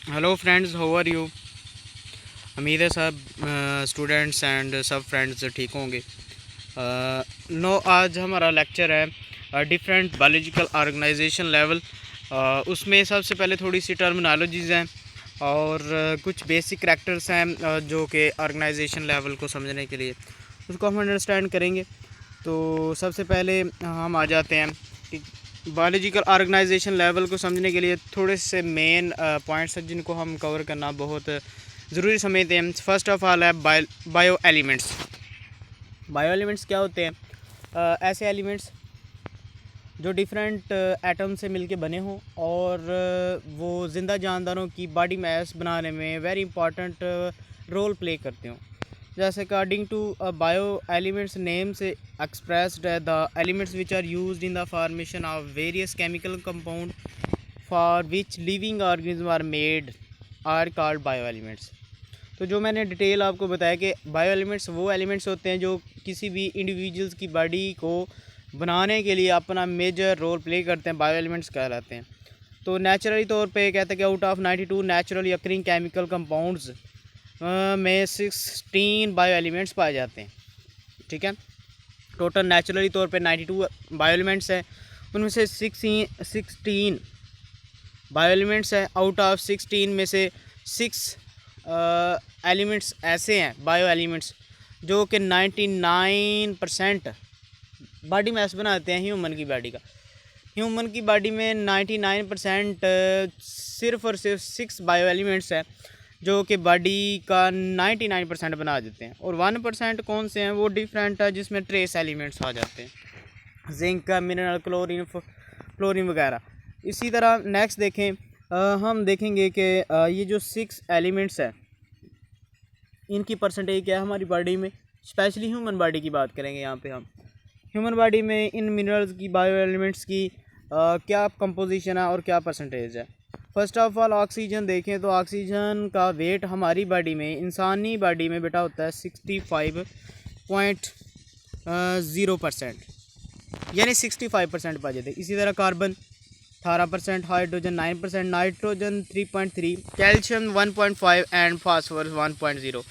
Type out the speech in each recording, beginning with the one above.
Hello friends, how are you. उम्मीद है सब स्टूडेंट्स एंड सब फ्रेंड्स ठीक होंगे। नो आज हमारा लेक्चर है डिफरेंट बायोलॉजिकल ऑर्गेनाइजेशन लेवल। उसमें सबसे पहले थोड़ी सी टर्मिनोलॉजीज़ हैं और कुछ बेसिक करैक्टर्स हैं जो कि ऑर्गेनाइजेशन लेवल को समझने के लिए उसको हम अंडरस्टैंड करेंगे। तो सबसे पहले हम आ जाते हैं कि बायोलॉजिकल ऑर्गेनाइजेशन लेवल को समझने के लिए थोड़े से मेन पॉइंट्स हैं जिनको हम कवर करना बहुत ज़रूरी समझते हैं। फर्स्ट ऑफ ऑल है बायो एलिमेंट्स। बायो एलिमेंट्स क्या होते हैं? ऐसे एलिमेंट्स जो डिफरेंट एटम से मिलके बने हों और वो ज़िंदा जानदारों की बॉडी मास बनाने में वेरी इंपॉर्टेंट रोल प्ले करते हों। जैसे according to bio elements name से expressed the elements which are used in the formation of various chemical compound for which living organism are made are called bio elements. तो जो मैंने detail आपको बताया कि बायो एलिमेंट्स वो elements होते हैं जो किसी भी इंडिविजुअल्स की बॉडी को बनाने के लिए अपना मेजर रोल प्ले करते हैं, बायो एलिमेंट्स कहलाते हैं। तो नेचुरली तौर पे कहते हैं कि out of 92 naturally occurring chemical compounds में 16 बायो एलिमेंट्स पाए जाते हैं। ठीक है, टोटल नेचुरली तौर पे 92 बायो एलिमेंट्स हैं, उनमें से 16 बायो एलिमेंट्स हैं। आउट ऑफ 16 में से 6 एलिमेंट्स ऐसे हैं बायो एलिमेंट्स जो कि 99% बॉडी मास बनाते हैं ह्यूमन की बॉडी का। ह्यूमन की बॉडी में 99% सिर्फ और सिर्फ 6 बायो एलिमेंट्स हैं जो कि बॉडी का 99% बना देते हैं। और 1% कौन से हैं? वो डिफरेंट है जिसमें ट्रेस एलिमेंट्स आ जाते हैं, जिंक, मिनरल, क्लोरीन, फ्लोरीन वगैरह। इसी तरह नेक्स्ट देखें, हम देखेंगे कि ये जो 6 एलिमेंट्स हैं इनकी परसेंटेज क्या है हमारी बॉडी में। स्पेशली ह्यूमन बॉडी की बात करेंगे यहाँ पे हम। ह्यूमन बॉडी में इन मिनरल्स की, बायो एलिमेंट्स की क्या कंपोजिशन है और क्या परसेंटेज है। फर्स्ट ऑफ ऑल ऑक्सीजन देखें तो ऑक्सीजन का वेट हमारी बॉडी में, इंसानी बॉडी में बेटा होता है 65.0%, यानी 65% पाए जाते हैं। इसी तरह carbon 18%, hydrogen 9%, nitrogen 3.3, calcium 1.5 and phosphorus 1.0।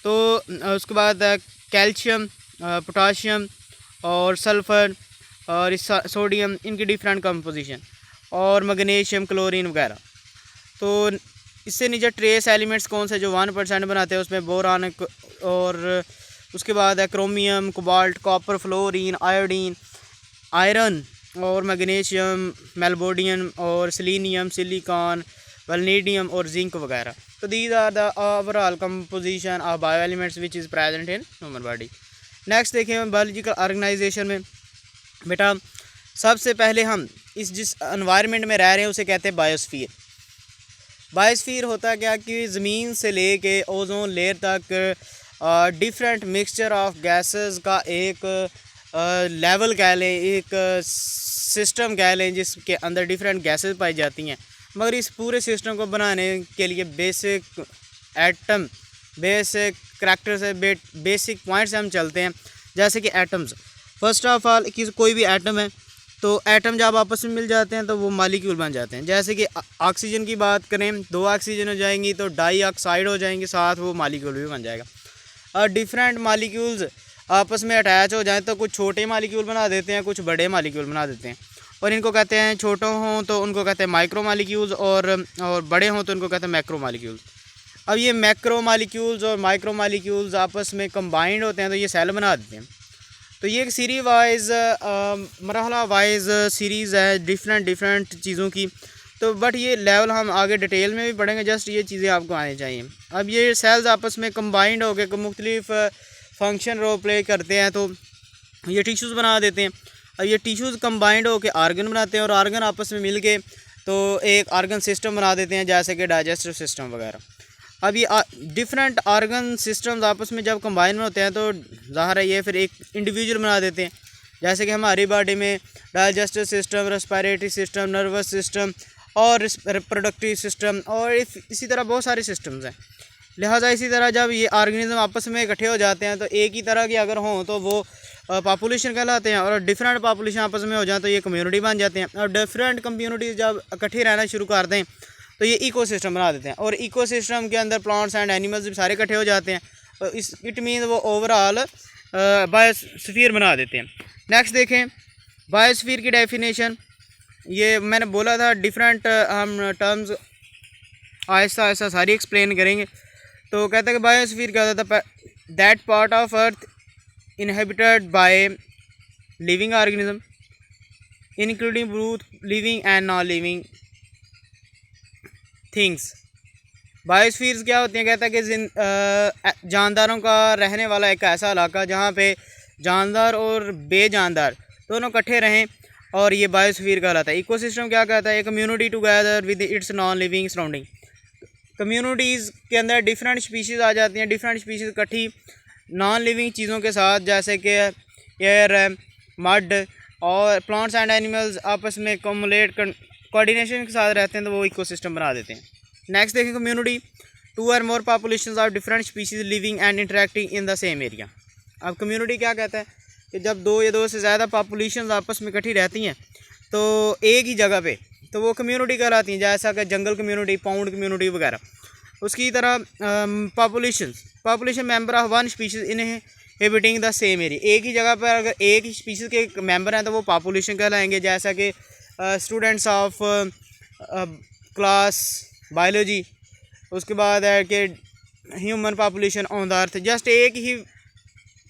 तो उसके बाद कैल्शियम, पोटाशियम और सल्फ़र और सोडियम, इनकी डिफरेंट कंपोजिशन, और मैग्नीशियम, क्लोरीन वगैरह। तो इससे नीचे ट्रेस एलिमेंट्स कौन से जो 1% बनाते हैं, उसमें बोरान और उसके बाद है chromium, cobalt, copper, fluorine, iodine, iron और मैग्नीशियम, मेलबोडियम और सेलेनियम, सिलिकॉन, वैलेडियम और जिंक वगैरह। तो these are the overall composition of bio elements which is present in human body. Next देखें बायोलॉजिकल ऑर्गेनाइजेशन में बेटा, सबसे पहले हम जिस एनवायरनमेंट में रह रहे हैं उसे कहते हैं बायोस्फीयर। बायोस्फीयर होता क्या कि ज़मीन से लेके ओजोन लेयर तक डिफरेंट मिक्सचर ऑफ गैसेस का एक लेवल कह लें, एक सिस्टम कह लें जिसके अंदर डिफरेंट गैसेस पाई जाती हैं। मगर इस पूरे सिस्टम को बनाने के लिए बेसिक एटम, बेसिक करैक्टर से बेसिक पॉइंट से हम चलते हैं। जैसे कि एटम्स, फर्स्ट ऑफ ऑल कोई भी एटम है तो एटम जब आपस में मिल जाते हैं तो वो मॉलिक्यूल बन जाते हैं। जैसे कि ऑक्सीजन की बात करें, 2 ऑक्सीजन हो जाएंगी तो डाइऑक्साइड हो जाएंगी, साथ वो मॉलिक्यूल भी बन जाएगा। और डिफरेंट मॉलिक्यूल्स आपस में अटैच हो जाएं तो कुछ छोटे मॉलिक्यूल बना देते हैं, कुछ बड़े मॉलिक्यूल बना देते हैं। और इनको कहते हैं, छोटे हों तो उनको कहते हैं माइक्रो मॉलिक्यूल्स और बड़े हों तो उनको कहते हैं मैक्रो मॉलिक्यूल्स। अब ये मैक्रो मॉलिक्यूल्स और माइक्रो मॉलिक्यूल्स आपस में कंबाइंड होते हैं तो ये सेल बना देते हैं। तो ये एक सीरीज वाइज, मरहला वाइज सीरीज़ है डिफरेंट चीज़ों की। तो बट ये लेवल हम आगे डिटेल में भी पढ़ेंगे, जस्ट ये चीज़ें आपको आनी चाहिए। अब ये सेल्स आपस में कंबाइंड होकर मुख्तलिफ फंक्शन रोल प्ले करते हैं तो ये टिश्यूज़ बना देते हैं। अब ये टिश्यूज़ कंबाइंड होकर आर्गन बनाते हैं और आर्गन आपस में मिल के तो एक आर्गन सिस्टम बना देते हैं, जैसे कि डाइजेस्टिव सिस्टम वगैरह। अब ये डिफरेंट आर्गन सिस्टम्स आपस में जब कंबाइन होते हैं तो ज़ाहिर है ये फिर एक इंडिविजुअल बना देते हैं। जैसे कि हमारी बॉडी में digestive system, respiratory system, nervous system और रिप्रोडक्टिव सिस्टम और इसी तरह बहुत सारे सिस्टम्स हैं। लिहाजा इसी तरह जब ये ऑर्गेनिज्म आपस में इकट्ठे हो जाते हैं तो एक ही तरह के अगर हों तो वो पॉपुलेशन कहलाते हैं, और डिफरेंट पॉपुलेशन आपस में हो जाए तो ये कम्युनिटी बन जाते हैं। और डिफरेंट कम्युनिटीज़ जब इकट्ठी रहना शुरू कर दें तो ये इकोसिस्टम बना देते हैं, और इकोसिस्टम के अंदर प्लांट्स एंड एनिमल्स भी सारे इकट्ठे हो जाते हैं, और इस इट मीन वो ओवरऑल बायोस्फीयर बना देते हैं। नेक्स्ट देखें बायोस्फीयर की डेफिनेशन। ये मैंने बोला था डिफरेंट हम टर्म्स आहिस्ता आहिस्ता सारी एक्सप्लेन करेंगे। तो कहता है कि बायोस्फीयर क्या होता है, that part of earth inhabited by living organism including both living and non living things. Biospheres क्या होती हैं, कहता है कि जानदारों का रहने वाला एक ऐसा इलाका जहाँ पे जानदार और बेजानदार दोनों इकट्ठे रहें, और ये बायोस्फीयर कहलाता है। इकोसिस्टम क्या कहता है, community together with its non living surrounding. Communities के अंदर डिफरेंट स्पीशीज़ आ जाती हैं, डिफरेंट स्पीशीज़ इकट्ठी नॉन लिविंग चीज़ों के साथ, जैसे कि एयर, मड और प्लांट्स एंड एनिमल्स आपस में कोऑर्डिनेशन के साथ रहते हैं, तो वो इकोसिस्टम बना देते हैं। नेक्स्ट देखें कम्युनिटी, 2 और more populations of different species living and interacting in the same area. अब कम्युनिटी क्या कहता है कि जब 2 या 2 से ज़्यादा पॉपुलेशंस आपस में इकट्ठी रहती हैं तो एक ही जगह पे, तो वो कम्युनिटी कहलाती हैं, जैसा कि जंगल कम्युनिटी, पाउंड कम्युनिटी वगैरह। उसकी तरह population member of one species inhabiting the same area. एक ही जगह पर अगर एक ही स्पीशीज़ के मेंबर हैं तो वो पॉपुलेशन कहलाएंगे, जैसा कि स्टूडेंट्स ऑफ क्लास बायोलॉजी। उसके बाद है कि human population on the earth, just एक ही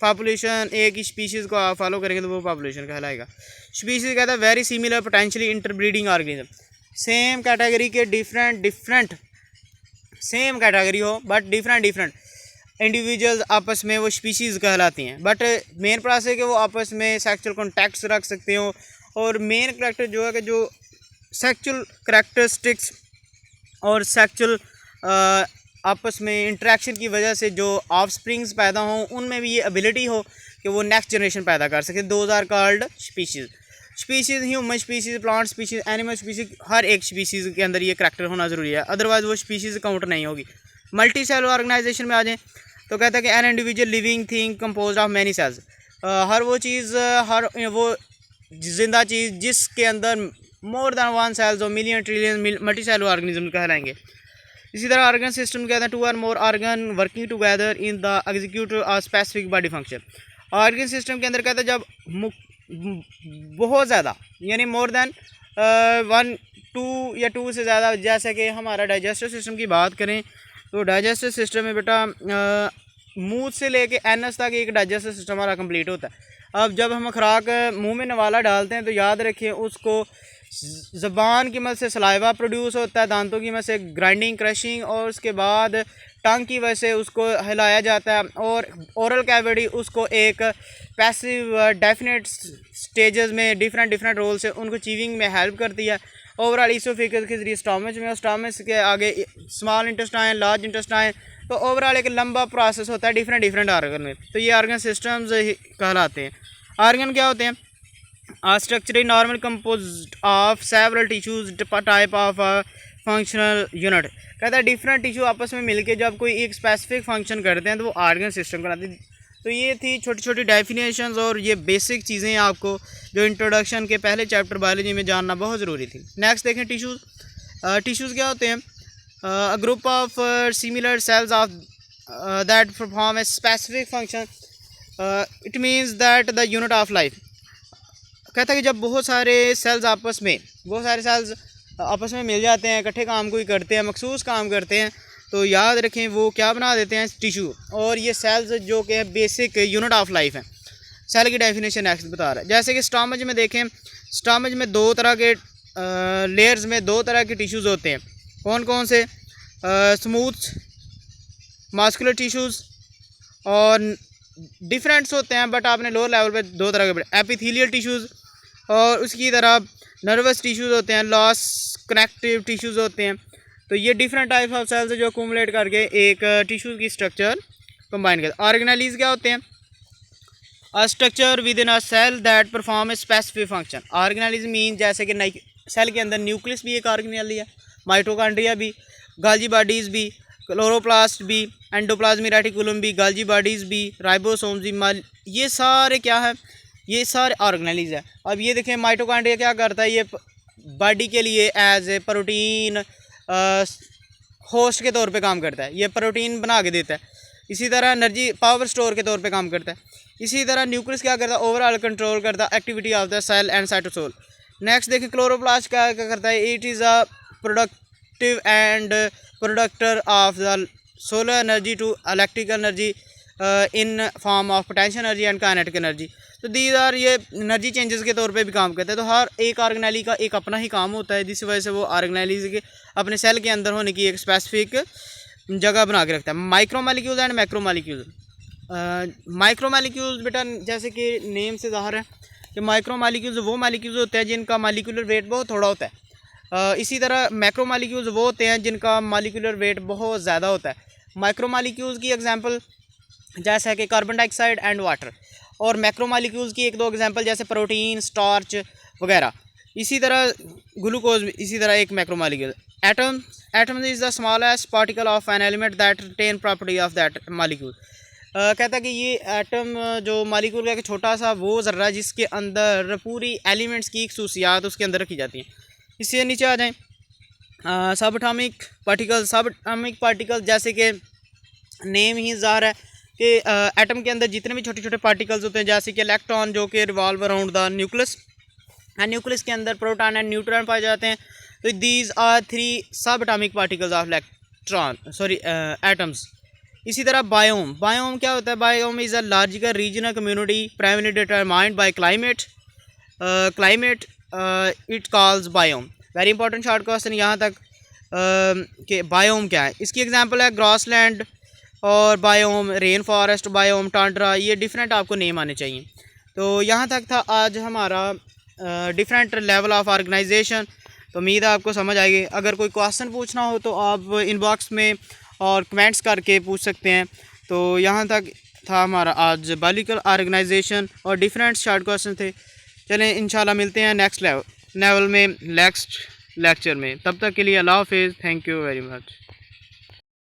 पॉपुलेशन, एक ही स्पीशीज़ को आप फॉलो करेंगे तो वो पॉपुलेशन कहलाएगा। स्पीशीज़ कहता है very similar potentially interbreeding organism, same category के डिफरेंट सेम कैटेगरी हो बट डिफरेंट इंडिविजुअल्स आपस में वो स्पीशीज़ कहलाती हैं। बट मेन प्रोसेस है कि वो आपस में सेक्सुअल कॉन्टैक्ट्स रख सकते हो, और मेन करेक्टर जो है कि जो सेक्सुअल करेक्टरिस्टिक्स और सेक्सुअल आपस में इंटरेक्शन की वजह से जो ऑफस्प्रिंग्स पैदा हों, उनमें भी ये एबिलिटी हो कि वो नेक्स्ट जनरेशन पैदा कर सके। Those are called species human species, plant species, animal species, हर एक स्पीशीज़ के अंदर ये करैक्टर होना ज़रूरी है, अदरवाइज़ वो स्पीशीज़ काउंट नहीं होगी। मल्टी सेल ऑर्गेनाइजेशन में आ जाएँ तो कहता है कि an individual living thing compose of many cells. हर वो चीज़, हर वो जिंदा चीज़ जिसके अंदर मोर दैन 1 सेल्स और million trillion multi cellular organism कहलाएंगे। इसी तरह ऑर्गन सिस्टम कहते हैं 2 और more organ working together in the execute a specific body function. Organ system के अंदर कहते हैं जब बहुत ज़्यादा यानी मोर दैन 1, 2 या 2 से ज़्यादा, जैसे कि हमारा डाइजेस्टिव सिस्टम की बात करें तो डाइजेस्टिव सिस्टम में बेटा मुंह से लेके एनस तक एक डाइजेस्टिव सिस्टम हमारा कंप्लीट होता है। अब जब हम खुराक मुंह में नवाला डालते हैं तो याद रखें उसको ज़बान की मदद से सलाइवा प्रोड्यूस होता है, दांतों की मदद से ग्राइंडिंग, क्रशिंग, और उसके बाद टंग की वजह से उसको हिलाया जाता है, और ओरल कैविटी उसको एक पैसिव डेफिनेट स्टेजेस में डिफरेंट रोल से उनको चीविंग में हेल्प करती है। ओवरऑल इसोफेगस के जरिए स्टमच में, और स्टमच के आगे स्मॉल इंटेस्टाइन, लार्ज इंटेस्टाइन, तो ओवरऑल एक लंबा प्रोसेस होता है डिफरेंट ऑर्गन में। तो ये ऑर्गन सिस्टम्स कहलाते हैं। ऑर्गन क्या होते हैं? Structure normal composed of several tissues type of functional unit. कहता है डिफरेंट टिश्यू आपस में मिलके जब कोई एक स्पेसिफिक फंक्शन करते हैं तो वो ऑर्गन सिस्टम कहलाते हैं। तो ये थी छोटी छोटी डेफिनेशंस और ये बेसिक चीज़ें आपको जो इंट्रोडक्शन के पहले चैप्टर बायोलॉजी में जानना बहुत ज़रूरी थी। नेक्स्ट देखें टिश्यूज़। टिश्यूज़ क्या होते हैं? A group of similar sales of that perform a specific function, it means that the unit of life. कहता है कि जब बहुत सारे सेल्स आपस में मिल जाते हैं, इकट्ठे काम कोई करते हैं, मखसूस काम करते हैं, तो याद रखें वो क्या बना देते हैं? टिश्यू। और ये सेल्स जो कि बेसिक यूनिट ऑफ लाइफ हैं। सेल की डेफिनेशन नेक्स्ट बता रहा है। जैसे कि स्टमच में देखें, स्टमच में 2 तरह के लेयर्स में 2 तरह के टिश्यूज़ होते हैं। कौन कौन से? स्मूथ मस्कुलर टिश्यूज़ और डिफरेंट्स होते हैं, बट आपने लोअर लेवल पे 2 तरह के एपिथेलियल टिश्यूज़, और उसकी तरह नर्वस टिश्यूज़ होते हैं, लॉस कनेक्टिव टिश्यूज़ होते हैं। तो ये डिफरेंट टाइप ऑफ सेल्स जो अक्यूमुलेट करके एक टिश्यूज़ की स्ट्रक्चर कंबाइन करते हैं। ऑर्गेनेलीज क्या होते हैं? A structure within a cell that perform a specific function. Organelles mean जैसे कि सेल के अंदर न्यूक्लियस भी एक ऑर्गेनेली है, माइटोकॉन्ड्रिया भी, गाल्जी बॉडीज़ भी, क्लोरोप्लास्ट भी, एंडोप्लाज्मिक रेटिकुलम भी, गाल्जी बॉडीज़ भी, राइबोसोम्स भी, ये सारे क्या है? ये सारे ऑर्गेनेलीज है। अब ये देखें माइटोकॉन्ड्रिया क्या करता है? ये बॉडी के लिए एज ए प्रोटीन होस्ट के तौर पे काम करता है, ये प्रोटीन बना के देता है। इसी तरह एनर्जी पावर स्टोर के तौर पे काम करता है। इसी तरह न्यूक्लियस क्या करता है, ओवरऑल कंट्रोल करता है activity of the cell and cytosol. Next देखिए क्लोरोप्लास्ट क्या करता है, it is a productive and productor of the solar energy to electrical energy in form of potential energy and kinetic energy. तो these are ये energy changes के तौर पे भी काम करते हैं। तो हर एक ऑर्गेनेली का एक अपना ही काम होता है, जिस वजह से वो ऑर्गेनेली के अपने सेल के अंदर होने की एक स्पेसिफिक जगह बना के रखता है। Micro molecules and macro molecules. Micro molecules बेटा जैसे कि नेम से ज़ाहिर है कि माइक्रो मालिक्यूल्स वो मालिक्यूल्स होते हैं जिनका मालिकुलर वेट बहुत थोड़ा होता है। इसी तरह मैक्रो मालिक्यूल्स वो होते हैं जिनका मालिकुलर वेट बहुत ज़्यादा होता है। माइक्रो मालिक्यूल्स की एग्जांपल जैसा कि कार्बन डाइऑक्साइड एंड वाटर, और मैक्रो मालिक्यूल्स की एक दो एग्जांपल जैसे प्रोटीन, स्टार्च वगैरह। इसी तरह ग्लूकोज इसी तरह एक macro molecule. Atom is the smallest particle of an element that retain property of that molecule. कहता है कि ये एटम जो मालिक्यूल का एक छोटा सा वो ज़र्रा जिसके अंदर पूरी एलिमेंट्स की खसूसियात उसके अंदर रखी जाती हैं। इससे नीचे आ जाएँ सब एटॉमिक पार्टिकल जैसे कि नेम ही ज़ाहिर है कि एटम के अंदर जितने भी छोटे छोटे पार्टिकल्स होते हैं जैसे कि इलेक्ट्रॉन जो कि revolve around the nucleus, and nucleus के अंदर प्रोटॉन एंड न्यूट्रॉन पाए जाते हैं। तो दीज आर 3 सब एटॉमिक पार्टिकल्स ऑफ एटम्स। इसी तरह बायोम क्या होता है, biome is a largical regional community primary determined by climate it calls biome. Very important short question यहाँ तक कि बायोम क्या है। इसकी एग्जांपल है ग्रासलैंड और biome, rain forest biome, Tandra, ये डिफरेंट आपको नेम आने चाहिए। तो यहाँ तक था आज हमारा डिफरेंट लेवल ऑफ ऑर्गेनाइजेशन। तो उम्मीद है आपको समझ आएगी। अगर कोई क्वेश्चन पूछना हो तो आप इनबॉक्स में और कमेंट्स करके पूछ सकते हैं। तो यहाँ तक था हमारा आज बायोलॉजिकल ऑर्गेनाइजेशन और डिफरेंट शॉर्ट क्वेश्चन थे। चलें इंशाल्लाह मिलते हैं नेक्स्ट लेवल में नेक्स्ट लेक्चर में। तब तक के लिए अल्लाह हाफिज़, थैंक यू वेरी मच।